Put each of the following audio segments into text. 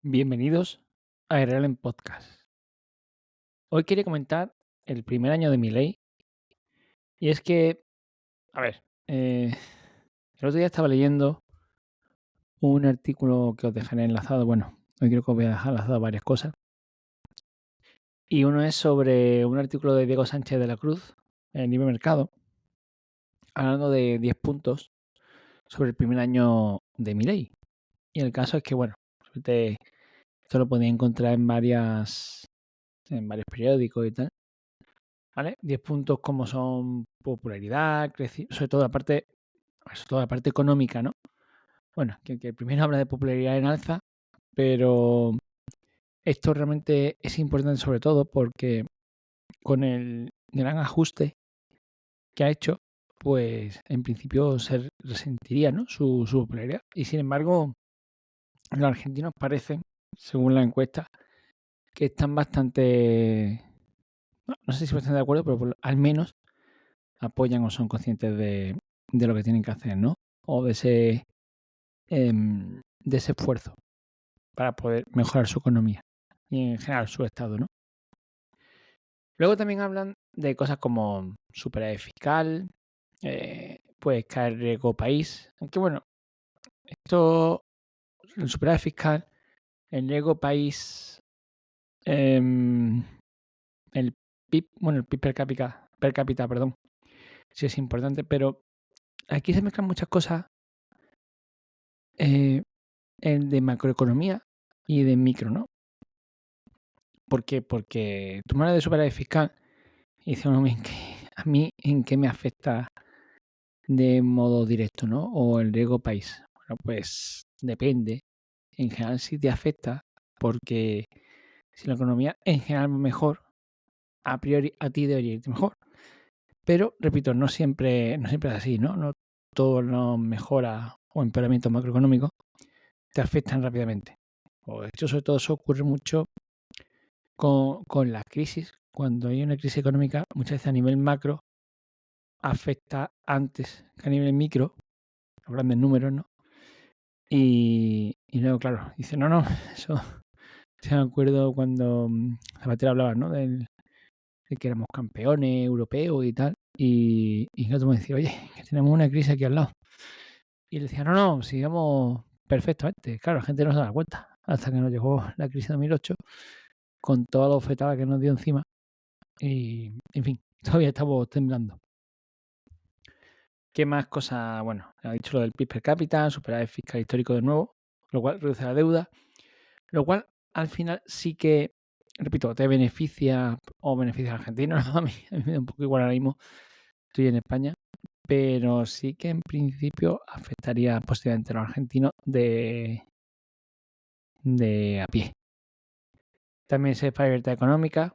Bienvenidos a en Podcast. Hoy quería comentar el primer año de mi ley y es que, a ver, el otro día estaba leyendo un artículo que os dejaré enlazado. Bueno, hoy creo que os voy a dejar enlazado varias cosas. Y uno es sobre un artículo de Diego Sánchez de la Cruz en Libre Mercado, hablando de 10 puntos sobre el primer año de mi ley. Y el caso es que, bueno, esto lo podía encontrar en varios periódicos y tal. ¿Vale? 10 puntos como son popularidad, sobre todo la parte económica, ¿no? Bueno, que primero habla de popularidad en alza, pero esto realmente es importante sobre todo porque con el gran ajuste que ha hecho, pues en principio se resentiría, ¿no? Su popularidad. Y sin embargo, los argentinos parecen, según la encuesta, que están bastante, no sé si bastante de acuerdo, pero al menos apoyan o son conscientes de lo que tienen que hacer, ¿no? O de ese esfuerzo para poder mejorar su economía y en general su estado, ¿no? Luego también hablan de cosas como superávit fiscal, pues caer riesgo país. Aunque bueno, esto, el superávit fiscal, el riesgo país, em, el PIB, bueno, el PIB per cápita, perdón, sí es importante, pero aquí se mezclan muchas cosas eh, de macroeconomía y de micro, ¿no? ¿Por qué? Porque tú me hablas de superávit fiscal y dices, bueno, a mí en qué me afecta de modo directo, ¿no? O el riesgo país. Bueno, pues depende. En general sí te afecta porque si la economía en general va mejor, a priori a ti debería irte mejor. Pero, repito, no siempre es así, ¿no? No todos los mejoras o empeoramientos macroeconómicos te afectan rápidamente. O de hecho, sobre todo eso ocurre mucho con la crisis. Cuando hay una crisis económica, muchas veces a nivel macro afecta antes que a nivel micro, los grandes números, ¿no? Y luego, claro, dice, no, eso, se me acuerdo cuando Zapatero hablaba, ¿no? De que éramos campeones europeos y tal, y el otro me decía, oye, que tenemos una crisis aquí al lado. Y él decía, no, sigamos perfectamente. Claro, la gente no se da cuenta, hasta que nos llegó la crisis de 2008, con toda la ofetada que nos dio encima, y, en fin, todavía estamos temblando. ¿Qué más cosas? Bueno, ha dicho lo del PIB per cápita, superávit fiscal histórico de nuevo, lo cual reduce la deuda, lo cual al final sí que, repito, te beneficia o beneficia al argentino, ¿no? A mí me da un poco igual ahora mismo, estoy en España, pero sí que en principio afectaría positivamente a los argentinos de a pie. También se para libertad económica,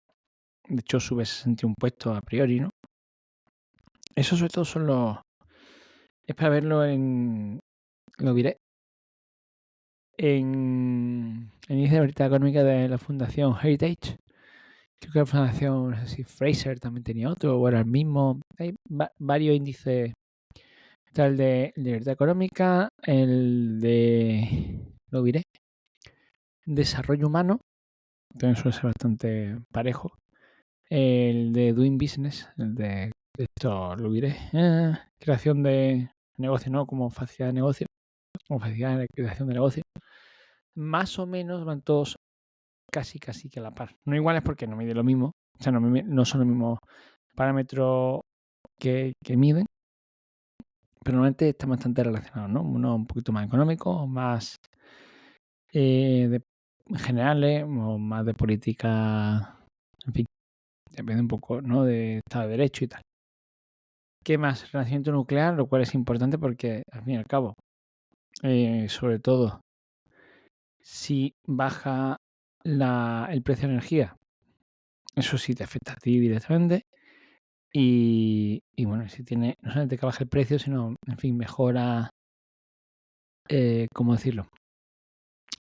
de hecho sube 61 puestos a priori, ¿no? Eso sobre todo es para verlo lo diré, en el índice de libertad económica de la Fundación Heritage. Creo que la Fundación, no sé si Fraser también tenía otro, o era el mismo. Hay varios índices. Está el de libertad económica, el de, lo diré, desarrollo humano, también suele ser bastante parejo. El de Doing Business, el de esto, lo diré, creación de negocio, ¿no? Como facilidad de negocio, como facilidad de creación de negocio. Más o menos van todos casi que a la par. No iguales porque no mide lo mismo, o sea, no son los mismos parámetros que miden, pero normalmente están bastante relacionados, ¿no? Uno un poquito más económico, más de generales o más de política, en fin, depende un poco, ¿no? De Estado de Derecho y tal. ¿Qué más? Renacimiento nuclear, lo cual es importante porque, al fin y al cabo, sobre todo, si baja el precio de energía, eso sí te afecta a ti directamente. Y bueno, si tiene, no solamente que baje el precio, sino, en fin, mejora, ¿cómo decirlo?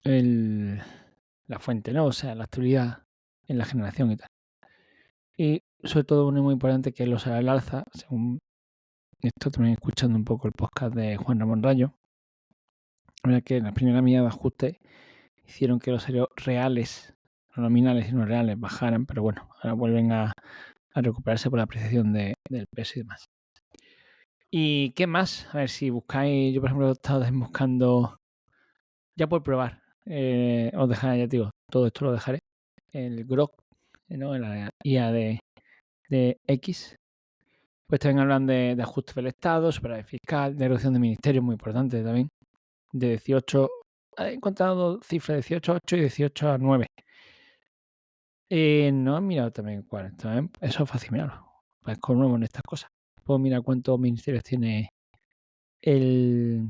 La fuente, ¿no? O sea, la estabilidad en la generación y tal. Y sobre todo uno muy importante que es los al alza, según esto también escuchando un poco el podcast de Juan Ramón Rayo, la que en la primera medida de ajuste hicieron que los salarios reales, no nominales y no reales, bajaran, pero bueno, ahora vuelven a recuperarse por la apreciación del peso y demás. ¿Y qué más? A ver, si buscáis, yo por ejemplo he estado buscando, ya por probar, os dejaré, ya te digo, todo esto lo dejaré, el Grok, ¿no? En la IA de X, pues también hablan de ajuste del Estado, superávit fiscal, de reducción de ministerios, muy importante también, de 18, he encontrado cifras de 18,8 y 18,9. No he mirado también cuál, también, eso es fácil mirarlo, pues con nuevo en estas cosas. Puedo mirar cuántos ministerios tiene el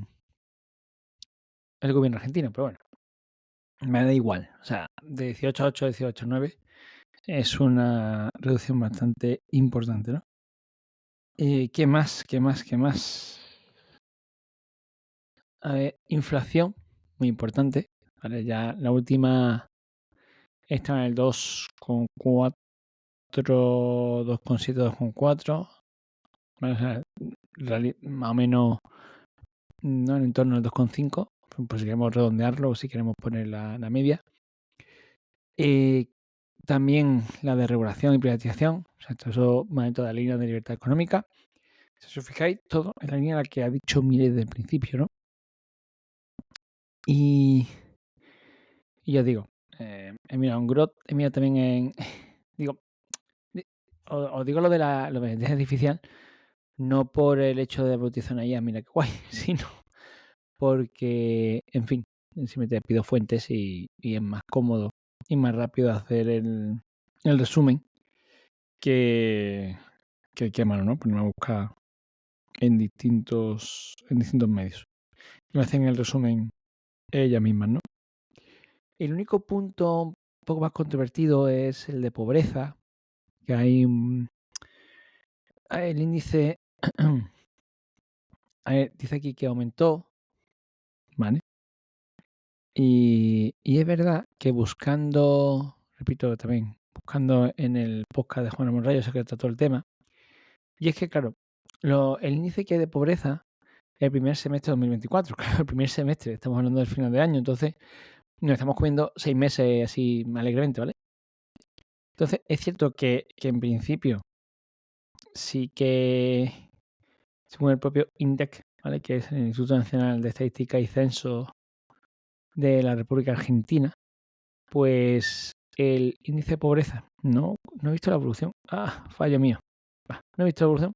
gobierno argentino, pero bueno, me da igual. O sea, de 18,8 a 18,9 es una reducción bastante importante, ¿no? ¿Qué más? ¿Qué más? ¿Qué más? A ver, inflación, muy importante. Vale, ya la última está en el 2,4, 2,7, 2,4. Vale, o sea, más o menos, no, en torno al 2,5. Pues si queremos redondearlo o si queremos poner la media. También la de regulación y privatización. O sea, eso va en toda la línea de libertad económica. Si os fijáis, todo en la línea en la que ha dicho Milei desde el principio, ¿no? Y ya os digo, he mirado en Grot, he mirado también en... digo, os digo lo de la inteligencia artificial, no por el hecho de bautizar una IA, mira qué guay, sino porque, en fin, simplemente pido fuentes y es más cómodo y más rápido hacer el resumen que mano, ¿no? Ponerme a buscar en distintos medios. Me hacen el resumen ellas mismas, ¿no? El único punto un poco más controvertido es el de pobreza, que hay el índice dice aquí que aumentó, ¿vale? Y es verdad que buscando, repito también, buscando en el podcast de Juan Ramón Rayo, se que trató el tema, y es que, claro, el índice que hay de pobreza el primer semestre de 2024, claro, el primer semestre, estamos hablando del final de año, entonces nos estamos comiendo 6 meses así alegremente, ¿vale? Entonces, es cierto que en principio sí que, según el propio INDEC, ¿vale? Que es el Instituto Nacional de Estadística y Censo de la República Argentina, pues el índice de pobreza, no he visto la evolución, fallo mío, no he visto la evolución,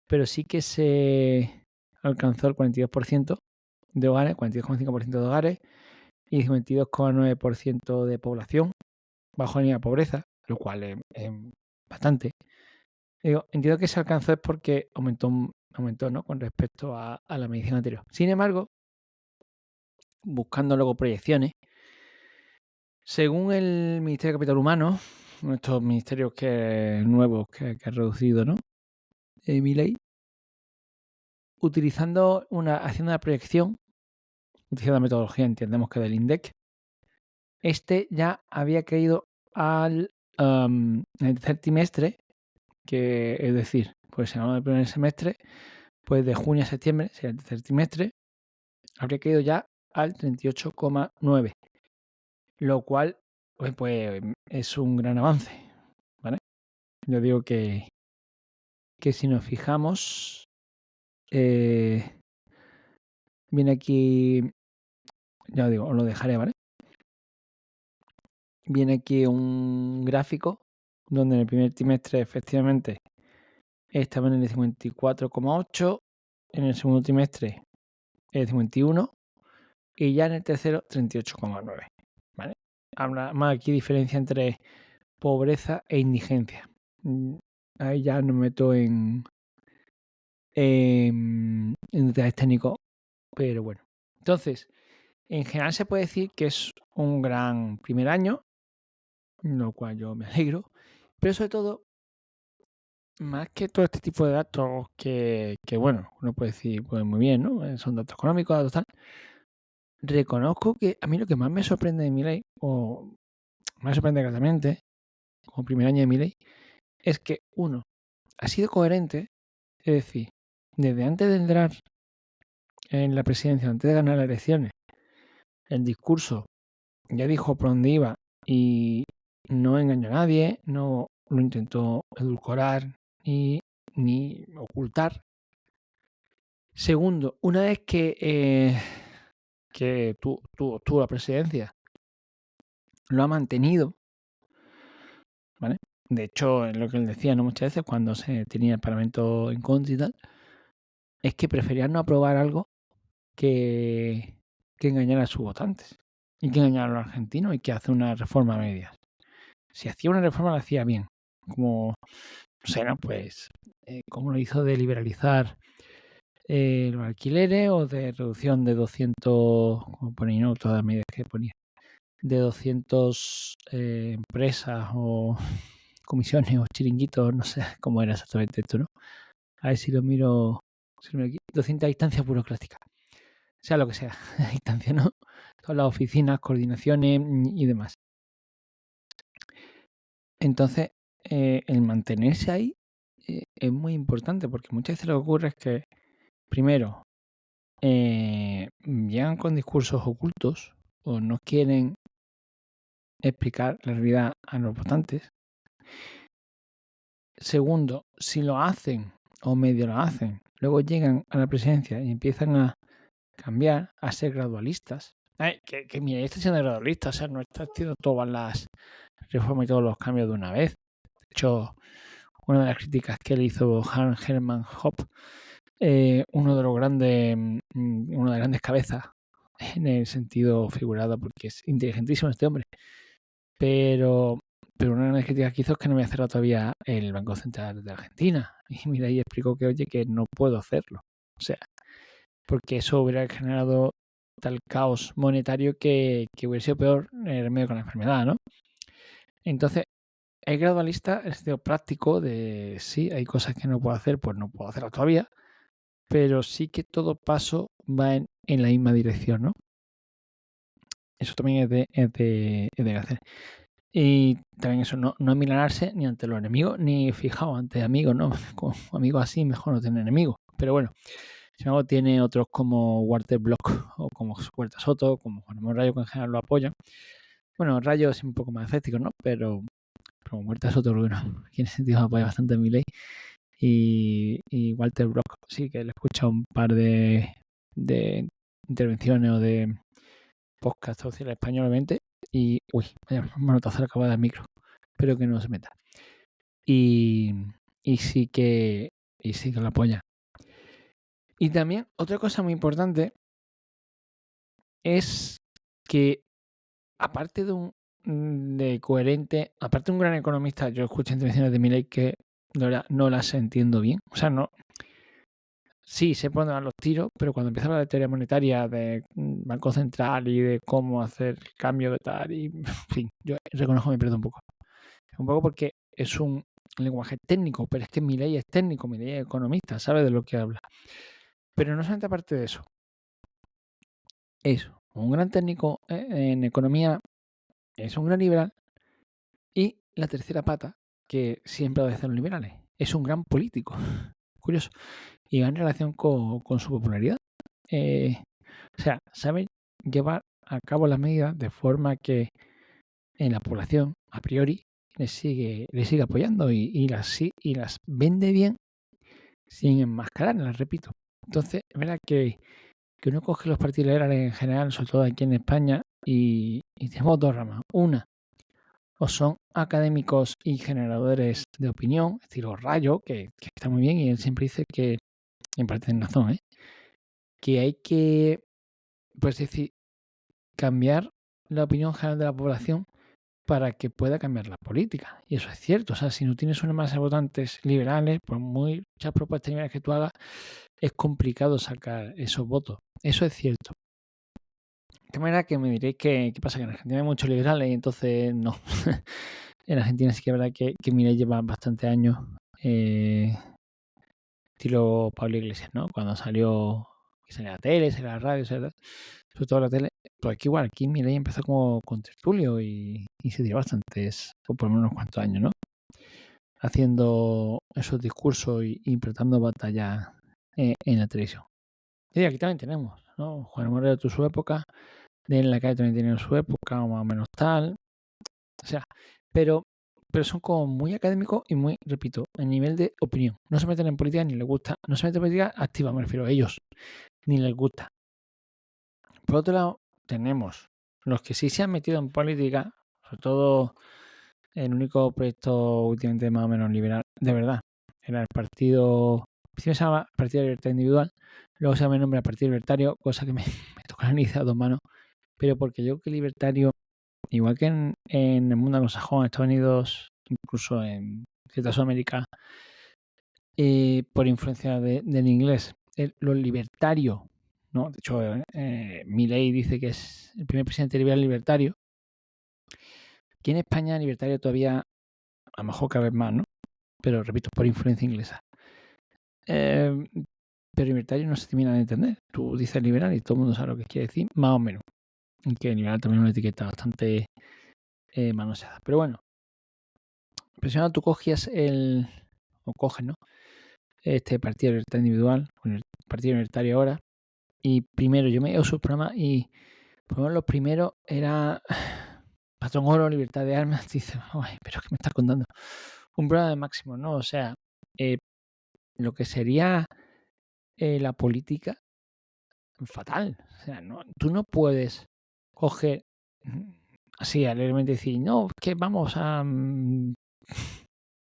pero sí que se alcanzó el 42% de hogares, 42,5% de hogares y 52,9% de población bajo la línea de pobreza, lo cual es bastante. Entiendo que se alcanzó es porque aumentó, ¿no? Con respecto a la medición anterior. Sin embargo, buscando luego proyecciones, según el Ministerio de Capital Humano, estos ministerios nuevos que ha reducido, ¿no? Milei, haciendo una proyección, utilizando la metodología, entendemos que del INDEC, este ya había caído al el tercer trimestre, que es decir, pues si hablamos del primer semestre, pues de junio a septiembre, sería el tercer trimestre, habría caído ya al 38,9, lo cual pues es un gran avance, ¿vale? Yo digo que si nos fijamos, viene aquí, ya digo, os lo dejaré, ¿vale? Viene aquí un gráfico donde en el primer trimestre efectivamente estaba en el 54,8, en el segundo trimestre el 51 y ya en el tercero 38,9, ¿vale? Habla más aquí diferencia entre pobreza e indigencia. Ahí ya no me meto en detalles técnicos, pero bueno. Entonces, en general se puede decir que es un gran primer año, lo cual yo me alegro, pero sobre todo, más que todo este tipo de datos que bueno, uno puede decir, pues muy bien, ¿no? Son datos económicos, datos tal. Reconozco que a mí lo que más me sorprende de Milei, o me sorprende gratamente, como primer año de Milei, es que uno, ha sido coherente, es decir, desde antes de entrar en la presidencia, antes de ganar las elecciones, el discurso ya dijo por dónde iba y no engañó a nadie, no lo intentó edulcorar ni ocultar. Segundo, una vez que tuvo la presidencia, lo ha mantenido, ¿vale? De hecho, es lo que él decía, ¿no? Muchas veces cuando se tenía el Parlamento en contra y tal, es que preferían no aprobar algo que engañar a sus votantes y que engañar a los argentinos y que hacer una reforma a medias. Si hacía una reforma, la hacía bien. Como, no sé, ¿no? Pues, como lo hizo de liberalizar los alquileres o de reducción de 200, como ponía, ¿no? Todas las medidas que ponía, de 200 empresas o comisiones o chiringuitos, no sé cómo era exactamente esto, ¿no? A ver si lo miro, aquí. 200 instancias burocráticas, sea lo que sea, instancias, ¿no? Todas las oficinas, coordinaciones y demás. Entonces, el mantenerse ahí es muy importante porque muchas veces lo que ocurre es que, primero, llegan con discursos ocultos o no quieren explicar la realidad a los votantes. Segundo, si lo hacen o medio lo hacen, luego llegan a la presidencia y empiezan a cambiar, a ser gradualistas. Que mira, está siendo gradualista, o sea, no está haciendo todas las reformas y todos los cambios de una vez. De hecho, una de las críticas que le hizo Hermann Hoppe, una de las grandes cabezas en el sentido figurado, porque es inteligentísimo este hombre, pero una de las críticas que hizo es que no había cerrado todavía el Banco Central de Argentina. Y mira, ahí explicó que, oye, que no puedo hacerlo. O sea, porque eso hubiera generado tal caos monetario que hubiera sido peor el remedio con la enfermedad, ¿no? Entonces, es gradualista en el sentido práctico de sí, hay cosas que no puedo hacer, pues no puedo hacerlas todavía, pero sí que todo paso va en la misma dirección, ¿no? Eso también es de hacer. Y también eso, no amilanarse ni ante los enemigos, ni fijaos ante amigos, ¿no? Con amigos así, mejor no tener enemigos. Pero bueno, sin embargo, tiene otros como Walter Block o como Huerta Soto, como Juan Ramón Rayo, que en general lo apoyan. Bueno, Rayo es un poco más escéptico, ¿no? Pero Huerta Soto, creo que no. Aquí en ese sentido apoya bastante a Milei. Y Walter Block, sí, que le escucha un par de intervenciones o de podcast social españolmente. Y, uy, vaya manotazo acaba del micro. Espero que no se meta. Y sí que lo apoya. Y también otra cosa muy importante es que aparte de coherente, aparte de un gran economista, yo escucho intervenciones de Milei que no las entiendo bien. O sea, no. Sí, sé por dónde van los tiros, pero cuando empieza a hablar de teoría monetaria, de Banco Central y de cómo hacer cambio de tal, y en fin, yo reconozco que me pierdo un poco. Un poco porque es un lenguaje técnico, pero es que Milei es técnico, Milei es economista, sabe de lo que habla. Pero no solamente aparte de eso. Es un gran técnico en economía, es un gran liberal, y la tercera pata, que siempre obedecen los liberales, es un gran político. Curioso. Y va en relación con su popularidad. O sea, sabe llevar a cabo las medidas de forma que en la población, a priori, le sigue apoyando y las vende bien sin enmascarar, las repito. Entonces, es verdad que uno coge los partidos liberales en general, sobre todo aquí en España, y tenemos dos ramas. Una, o son académicos y generadores de opinión, estilo Rayo, que está muy bien, y él siempre dice que, en parte tiene razón, que hay que, pues decir, cambiar la opinión general de la población para que pueda cambiar la política. Y eso es cierto. O sea, si no tienes una masa de votantes liberales, por muchas propuestas liberales que tú hagas, es complicado sacar esos votos. Eso es cierto. De manera que me diréis que ¿qué pasa? Que en Argentina hay muchos liberales y entonces no. En Argentina sí que es verdad que Milei lleva bastante años, estilo Pablo Iglesias, ¿no? Cuando salió, que salía la tele, salía la radio, sobre todo la tele. Pues aquí igual, aquí Milei empezó como con tertulio y se dio bastantes, o por lo menos unos cuantos años, ¿no? Haciendo esos discursos y interpretando batallas en la televisión. Y aquí también tenemos, ¿no? Juan Moreno de su época, en la calle también tienen su época, o más o menos tal. O sea, pero son como muy académicos y muy, repito, a nivel de opinión. No se meten en política ni les gusta. No se meten en política activa, me refiero a ellos, ni les gusta. Por otro lado, tenemos los que sí se han metido en política, sobre todo el único proyecto últimamente más o menos liberal, de verdad, era el partido, primero se llama Partido de Libertad Individual, luego se llama el nombre Partido Libertario, cosa que me tocó la nariz a dos manos, pero porque yo que libertario, igual que en el mundo anglosajón, Estados Unidos, incluso en cierta Sudamérica, por influencia del inglés, lo libertario, ¿no? De hecho, Milei dice que es el primer presidente liberal libertario. Aquí en España, libertario todavía, a lo mejor cada vez más, ¿no? Pero repito, por influencia inglesa. Pero libertario no se termina de entender. Tú dices liberal y todo el mundo sabe lo que quiere decir, más o menos. Que liberal también es una etiqueta bastante manoseada. Pero bueno, presionado tú cogías o coges, ¿no? Este Partido de Libertad Individual, el Partido Libertario ahora. Y primero, yo me he ido a sus programas y por lo menos los primeros era Patrón Oro, Libertad de Armas. Dices, pero ¿qué me estás contando? Un programa de máximo, ¿no? O sea, lo que sería la política, fatal. O sea, tú no puedes coger así alegremente decir, no, que vamos a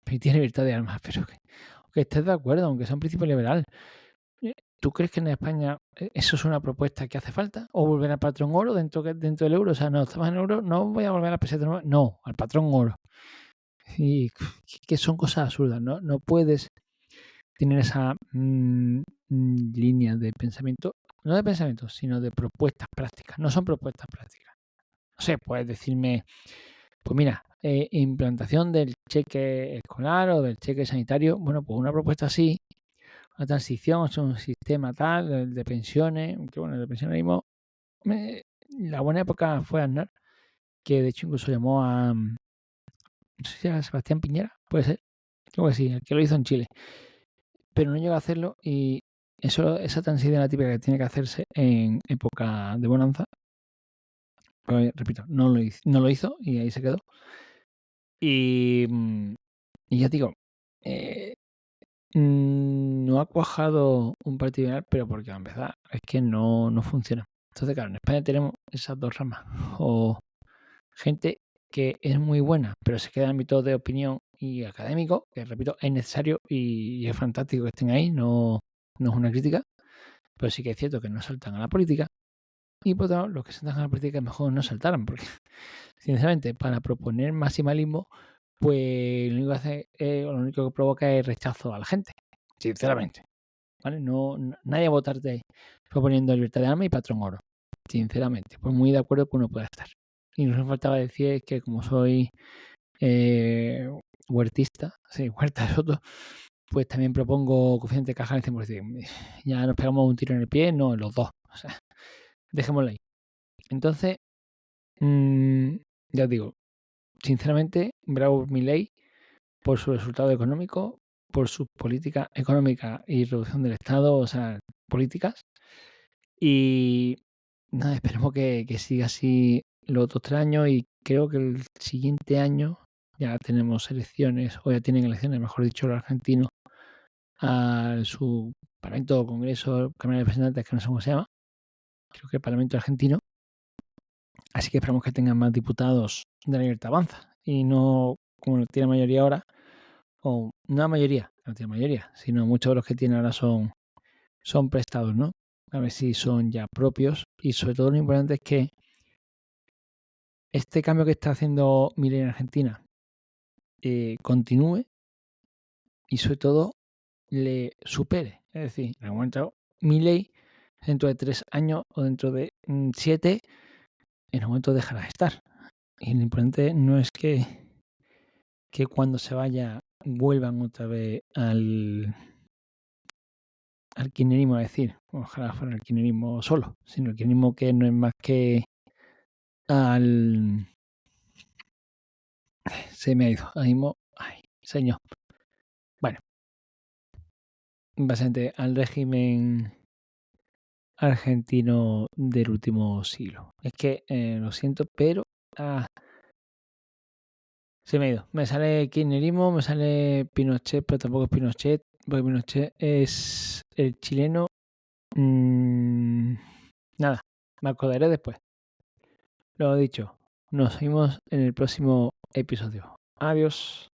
permitir libertad de armas, pero que estés de acuerdo, aunque sea un principio liberal. ¿Tú crees que en España eso es una propuesta que hace falta? ¿O volver al patrón oro dentro del euro? O sea, no, estamos en euro, no voy a volver a peseta nueva. No, al patrón oro. Y que son cosas absurdas, ¿no? No puedes tener esa línea de pensamiento, no de pensamiento, sino de propuestas prácticas. No son propuestas prácticas. No sé, puedes decirme, pues mira, implantación del cheque escolar o del cheque sanitario. Bueno, pues una propuesta así, una transición hacia un sistema tal, el de pensiones, que bueno, el de pensionismo, la buena época fue Aznar, que de hecho incluso llamó a, no sé si era Sebastián Piñera, puede ser, creo que sí, el que lo hizo en Chile, pero no llegó a hacerlo y esa transición la típica que tiene que hacerse en época de bonanza, pues, repito, no lo hizo y ahí se quedó. Y ya digo, no ha cuajado un partido liberal, pero porque a empezar es que no funciona. Entonces, claro, en España tenemos esas dos ramas. O gente que es muy buena, pero se queda en ámbito de opinión y académico, que repito, es necesario y es fantástico que estén ahí, no es una crítica, pero sí que es cierto que no saltan a la política. Y por otro lado, los que saltan a la política es mejor no saltaran, porque sinceramente, para proponer maximalismo, pues lo único que hace, lo único que provoca es rechazo a la gente, sinceramente. ¿Vale? Nadie va a votarte proponiendo libertad de armas y patrón oro, sinceramente. Pues muy de acuerdo que uno pueda estar. Y no me faltaba decir que como soy huertista, sí, huerta de soto, pues también propongo coeficiente de caja al 100%. Ya nos pegamos un tiro en el pie, no, en los dos. O sea, dejémoslo ahí. Entonces, ya os digo, sinceramente, bravo Milei por su resultado económico, por sus políticas económicas y reducción del Estado, o sea, políticas. Y nada, esperemos que siga así los otros 3 años y creo que el siguiente año ya tenemos elecciones, o ya tienen elecciones, mejor dicho, los argentinos, a su Parlamento, Congreso, Cámara de Representantes, que no sé cómo se llama, creo que el Parlamento argentino. Así que esperamos que tengan más diputados de la Libertad Avanza y no como tiene mayoría ahora, o no la mayoría, no tiene mayoría, sino muchos de los que tiene ahora son prestados, ¿no? A ver si son ya propios y sobre todo lo importante es que este cambio que está haciendo Milei en Argentina continúe y sobre todo le supere. Es decir, en algún momento Milei dentro de 3 años o dentro de 7 en algún momento dejará de estar. Y lo importante no es que cuando se vaya vuelvan otra vez al kirchnerismo, es decir, ojalá fuera el kirchnerismo solo, sino el kirchnerismo que no es más que al... Se me ha ido, ahí mismo, ay, señor. Bueno, básicamente al régimen argentino del último siglo. Es que lo siento, pero se me ha ido. Me sale kirchnerismo, me sale Pinochet, pero tampoco es Pinochet, porque Pinochet es el chileno. Nada, me acordaré después. Lo dicho, nos vemos en el próximo episodio. Adiós.